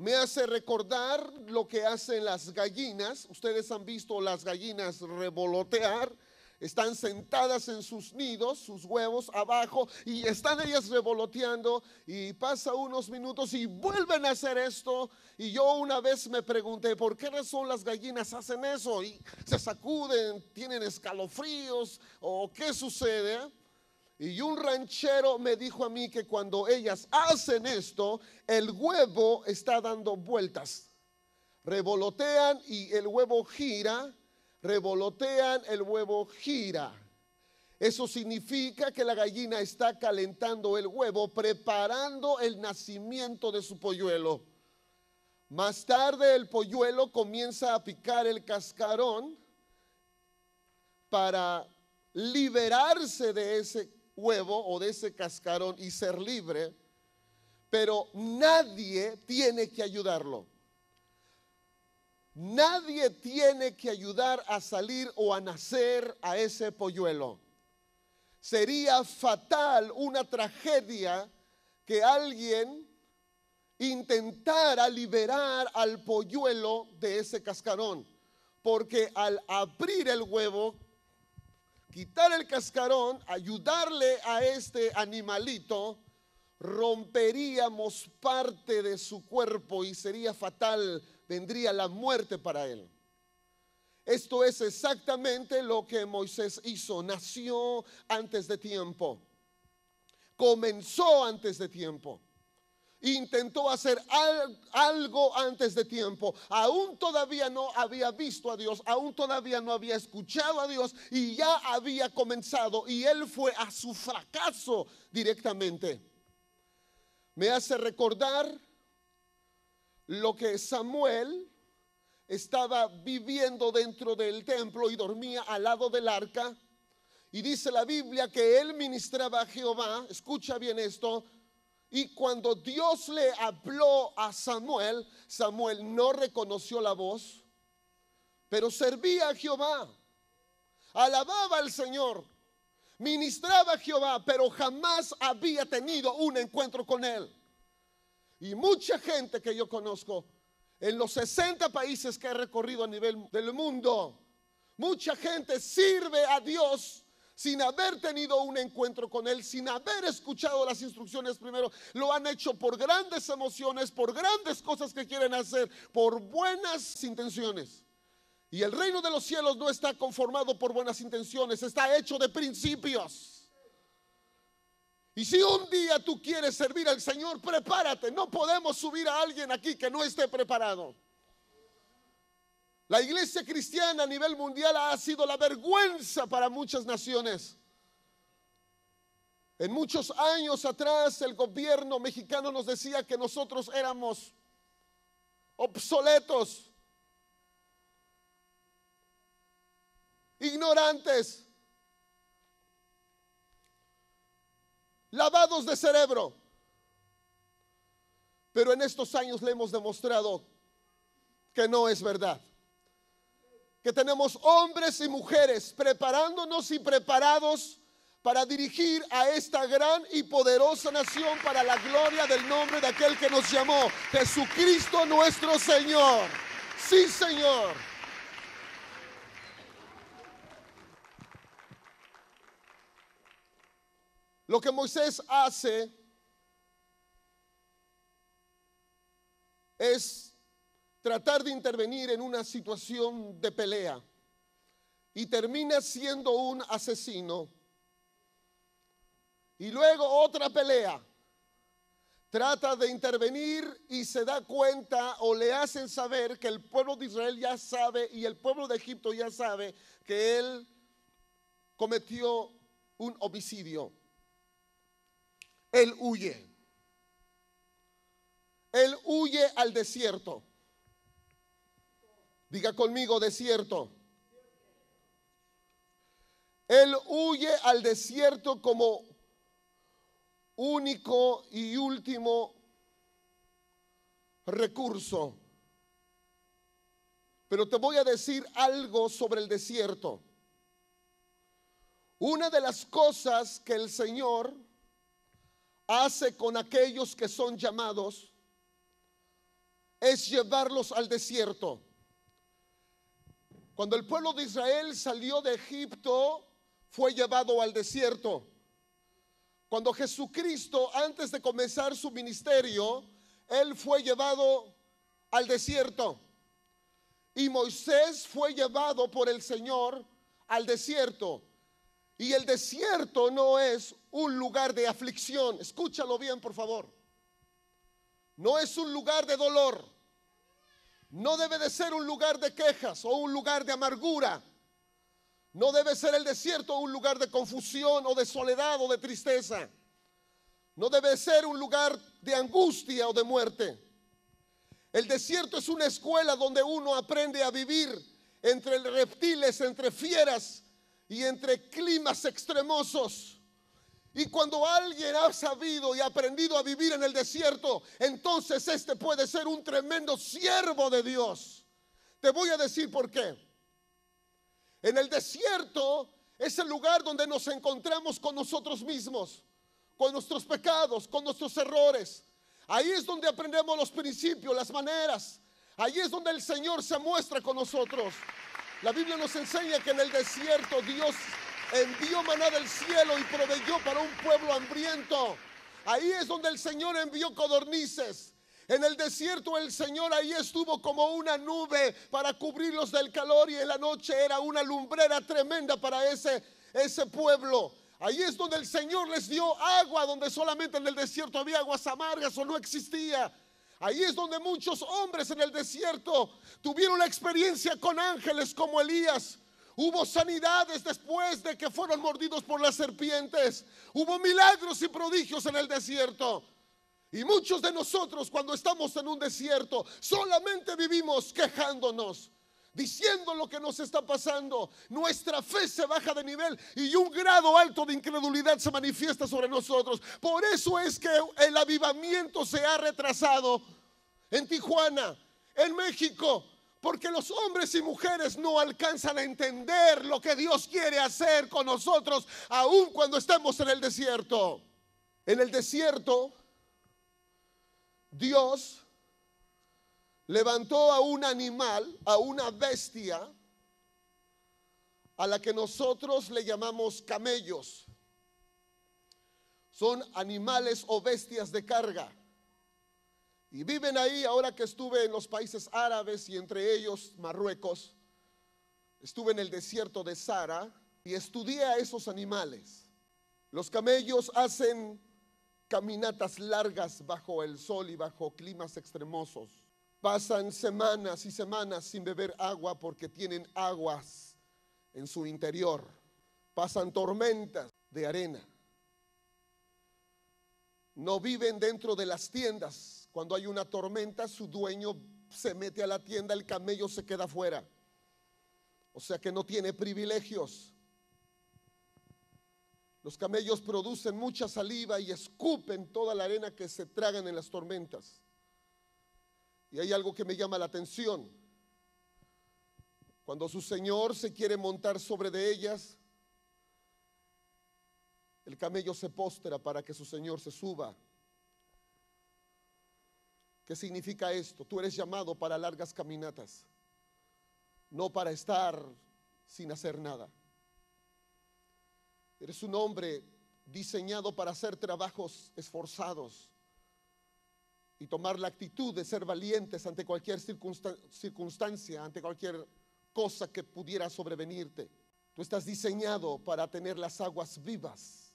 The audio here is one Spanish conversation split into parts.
Me hace recordar lo que hacen las gallinas. Ustedes han visto las gallinas revolotear. Están sentadas en sus nidos, sus huevos abajo, y están ellas revoloteando, y pasa unos minutos y vuelven a hacer esto. Y yo una vez me pregunté, ¿por qué razón las gallinas hacen eso? Y se sacuden, tienen escalofríos, o qué sucede. Y un ranchero me dijo a mí que cuando ellas hacen esto, el huevo está dando vueltas. Revolotean y el huevo gira. Revolotean, el huevo gira. Eso significa que la gallina está calentando el huevo, preparando el nacimiento de su polluelo. Más tarde el polluelo comienza a picar el cascarón para liberarse de ese huevo o de ese cascarón y ser libre, pero nadie tiene que ayudarlo. Nadie tiene que ayudar a salir o a nacer a ese polluelo. Sería fatal, una tragedia, que alguien intentara liberar al polluelo de ese cascarón, porque al abrir el huevo, quitar el cascarón, ayudarle a este animalito, romperíamos parte de su cuerpo y sería fatal, vendría la muerte para él. Esto es exactamente lo que Moisés hizo. Nació antes de tiempo, comenzó antes de tiempo, intentó hacer algo antes de tiempo. Aún todavía no había visto a Dios, aún todavía no había escuchado a Dios, y ya había comenzado, y él fue a su fracaso directamente. Me hace recordar lo que Samuel estaba viviendo dentro del templo y dormía al lado del arca. Y dice la Biblia que él ministraba a Jehová. Escucha bien esto. Y cuando Dios le habló a Samuel, Samuel no reconoció la voz, pero servía a Jehová, alababa al Señor, ministraba a Jehová, pero jamás había tenido un encuentro con él. Y mucha gente que yo conozco en los 60 países que he recorrido a nivel del mundo, mucha gente sirve a Dios sin haber tenido un encuentro con él, sin haber escuchado las instrucciones primero. Lo han hecho por grandes emociones, por grandes cosas que quieren hacer, por buenas intenciones. Y el reino de los cielos no está conformado por buenas intenciones, está hecho de principios. Y si un día tú quieres servir al Señor, prepárate. No podemos subir a alguien aquí que no esté preparado. La iglesia cristiana a nivel mundial ha sido la vergüenza para muchas naciones. En muchos años atrás el gobierno mexicano nos decía que nosotros éramos obsoletos, ignorantes, lavados de cerebro. Pero en estos años le hemos demostrado que no es verdad. Que tenemos hombres y mujeres preparándonos y preparados para dirigir a esta gran y poderosa nación para la gloria del nombre de aquel que nos llamó, Jesucristo nuestro Señor. Sí, Señor. Lo que Moisés hace es tratar de intervenir en una situación de pelea y termina siendo un asesino. Y luego otra pelea, trata de intervenir y se da cuenta o le hacen saber que el pueblo de Israel ya sabe y el pueblo de Egipto ya sabe que él cometió un homicidio. Él huye. Él huye al desierto. Diga conmigo, desierto. Él huye al desierto como único y último recurso. Pero te voy a decir algo sobre el desierto. Una de las cosas que el Señor hace con aquellos que son llamados es llevarlos al desierto. Cuando el pueblo de Israel salió de Egipto, fue llevado al desierto. Cuando Jesucristo, antes de comenzar su ministerio, Él fue llevado al desierto. Y Moisés fue llevado por el Señor al desierto. Y el desierto no es un lugar de aflicción. Escúchalo bien, por favor. No es un lugar de dolor. No debe de ser un lugar de quejas o un lugar de amargura. No debe ser el desierto un lugar de confusión o de soledad o de tristeza. No debe ser un lugar de angustia o de muerte. El desierto es una escuela donde uno aprende a vivir entre reptiles, entre fieras y entre climas extremosos. Y cuando alguien ha sabido y aprendido a vivir en el desierto, entonces este puede ser un tremendo siervo de Dios. Te voy a decir por qué. En el desierto es el lugar donde nos encontramos con nosotros mismos, con nuestros pecados, con nuestros errores. Ahí es donde aprendemos los principios, las maneras. Ahí es donde el Señor se muestra con nosotros. La Biblia nos enseña que en el desierto Dios envió maná del cielo y proveyó para un pueblo hambriento. Ahí es donde el Señor envió codornices. En el desierto el Señor ahí estuvo como una nube para cubrirlos del calor, y en la noche era una lumbrera tremenda para ese pueblo. Ahí es donde el Señor les dio agua, donde solamente en el desierto había aguas amargas o no existía. Ahí es donde muchos hombres en el desierto tuvieron la experiencia con ángeles como Elías. Hubo sanidades después de que fueron mordidos por las serpientes. Hubo milagros y prodigios en el desierto. Y muchos de nosotros, cuando estamos en un desierto, solamente vivimos quejándonos, diciendo lo que nos está pasando. Nuestra fe se baja de nivel y un grado alto de incredulidad se manifiesta sobre nosotros. Por eso es que el avivamiento se ha retrasado en Tijuana, en México, porque los hombres y mujeres no alcanzan a entender lo que Dios quiere hacer con nosotros, aun cuando estemos en el desierto. En el desierto, Dios levantó a un animal, a una bestia, a la que nosotros le llamamos camellos. Son animales o bestias de carga. Y viven ahí. Ahora que estuve en los países árabes y entre ellos Marruecos, estuve en el desierto de Sahara y estudié a esos animales. Los camellos hacen caminatas largas bajo el sol y bajo climas extremosos. Pasan semanas y semanas sin beber agua porque tienen aguas en su interior. Pasan tormentas de arena. No viven dentro de las tiendas. Cuando hay una tormenta, su dueño se mete a la tienda, el camello se queda afuera. O sea que no tiene privilegios. Los camellos producen mucha saliva y escupen toda la arena que se tragan en las tormentas. Y hay algo que me llama la atención. Cuando su señor se quiere montar sobre de ellas, el camello se postra para que su señor se suba. ¿Qué significa esto? Tú eres llamado para largas caminatas, no para estar sin hacer nada. Eres un hombre diseñado para hacer trabajos esforzados y tomar la actitud de ser valientes ante cualquier circunstancia, ante cualquier cosa que pudiera sobrevenirte. Tú estás diseñado para tener las aguas vivas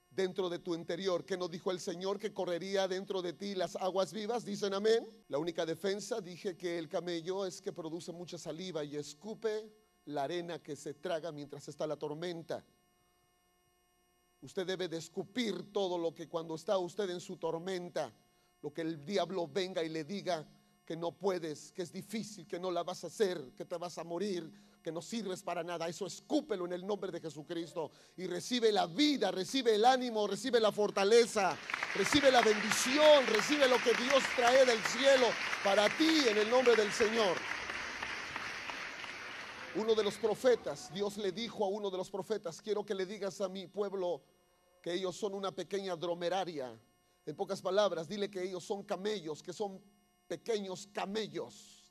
dentro de tu interior. ¿Qué nos dijo el Señor? Que correría dentro de ti las aguas vivas. ¿Dicen amén? La única defensa, dije que el camello es que produce mucha saliva y escupe la arena que se traga mientras está la tormenta. Usted debe de escupir todo lo que cuando está usted en su tormenta, lo que el diablo venga y le diga que no puedes, que es difícil, que no la vas a hacer, que te vas a morir, que no sirves para nada. Eso escúpelo en el nombre de Jesucristo y recibe la vida, recibe el ánimo, recibe la fortaleza, recibe la bendición, recibe lo que Dios trae del cielo para ti en el nombre del Señor. Uno de los profetas, Dios le dijo a uno de los profetas: quiero que le digas a mi pueblo que ellos son una pequeña dromeraria. En pocas palabras, dile que ellos son camellos, que son pequeños camellos.